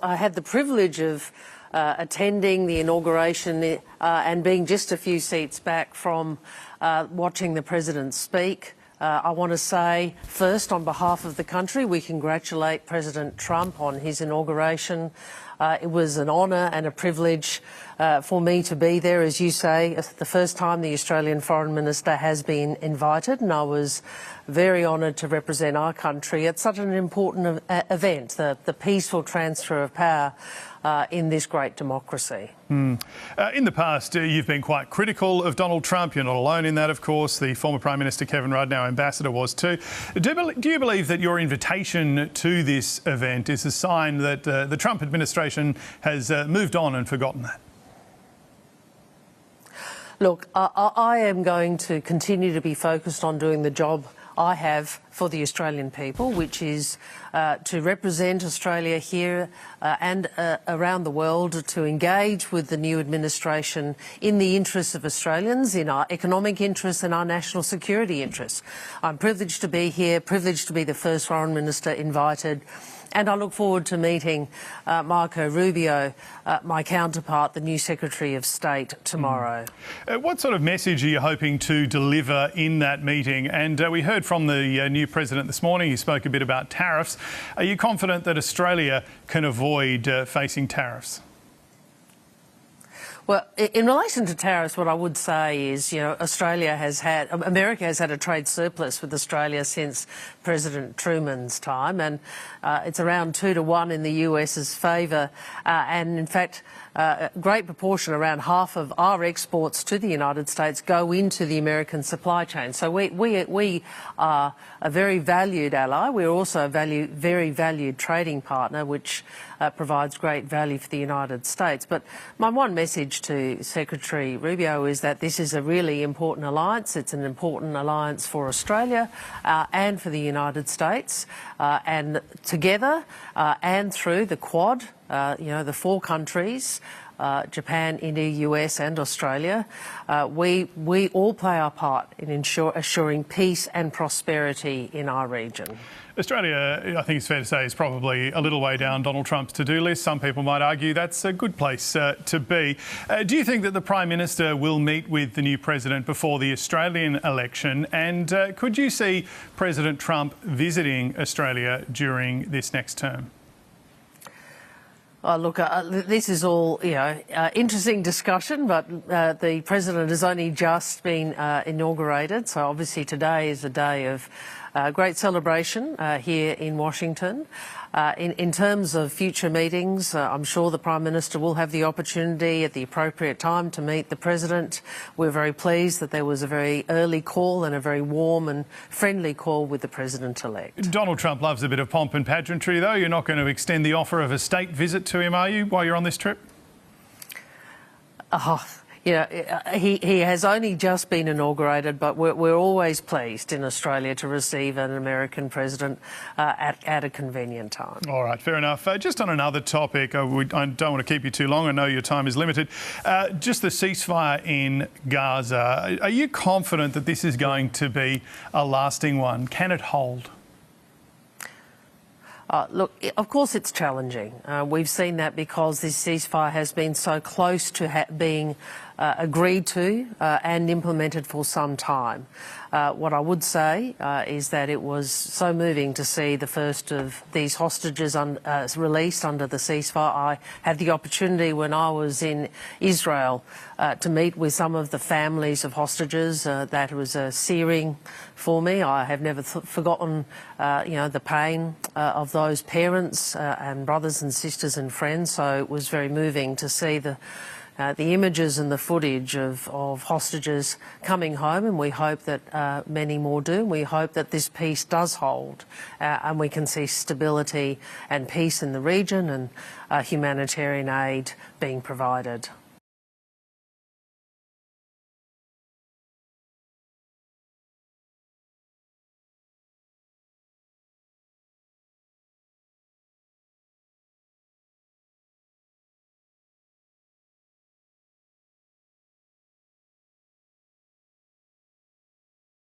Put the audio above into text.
I had the privilege of attending the inauguration and being just a few seats back from watching the President speak. I want to say, first, on behalf of the country, we congratulate President Trump on his inauguration. It was an honour and a privilege for me to be there. As you say, it's the first time the Australian Foreign Minister has been invited, and I was very honoured to represent our country at such an important event, the peaceful transfer of power in this great democracy. In the past, you've been quite critical of Donald Trump. You're not alone in that, of course. The former Prime Minister Kevin Rudd, now Ambassador, was too. Do you believe that your invitation to this event is a sign that the Trump administration has moved on and forgotten that? Look, I am going to continue to be focused on doing the job I have for the Australian people, which is to represent Australia here and around the world, to engage with the new administration in the interests of Australians, in our economic interests and our national security interests. I'm privileged to be here, privileged to be the first Foreign Minister invited, and I look forward to meeting Marco Rubio, my counterpart, the new Secretary of State, tomorrow. What sort of message are you hoping to deliver in that meeting? And we heard from the new President this morning. He spoke a bit about tariffs. Are you confident that Australia can avoid facing tariffs? Well, in relation to tariffs, what I would say is, America has had a trade surplus with Australia since President Truman's time, and it's around 2-1 in the US's favour. And in fact, a great proportion, around half of our exports to the United States, go into the American supply chain. So we are a very valued ally. We're also a very valued trading partner, which provides great value for the United States. But my one message to Secretary Rubio is that this is a really important alliance. It's an important alliance for Australia and for the United States. And together and through the Quad, the four countries, Japan, India, US and Australia, we all play our part in assuring peace and prosperity in our region. Australia, I think it's fair to say, is probably a little way down Donald Trump's to-do list. Some people might argue that's a good place to be. Do you think that the Prime Minister will meet with the new President before the Australian election? And could you see President Trump visiting Australia during this next term? Look, this is all, interesting discussion, but the President has only just been inaugurated, so obviously today is a day of great celebration here in Washington. In terms of future meetings, I'm sure the Prime Minister will have the opportunity at the appropriate time to meet the President. We're very pleased that there was a very early call and a very warm and friendly call with the President-elect. Donald Trump loves a bit of pomp and pageantry, though. You're not going to extend the offer of a state visit to him, are you, while you're on this trip? He has only just been inaugurated, but we're always pleased in Australia to receive an American president at a convenient time. All right, fair enough. Just on another topic, I don't want to keep you too long. I know your time is limited. Just the ceasefire in Gaza. Are you confident that this is going to be a lasting one? Can it hold? Look, of course it's challenging. We've seen that because this ceasefire has been so close to being agreed to and implemented for some time. What I would say is that it was so moving to see the first of these hostages released under the ceasefire. I had the opportunity when I was in Israel to meet with some of the families of hostages. That was searing for me. I have never forgotten, the pain of those parents and brothers and sisters and friends. So it was very moving to see the images and the footage of hostages coming home, and we hope that many more do. We hope that this peace does hold and we can see stability and peace in the region and humanitarian aid being provided.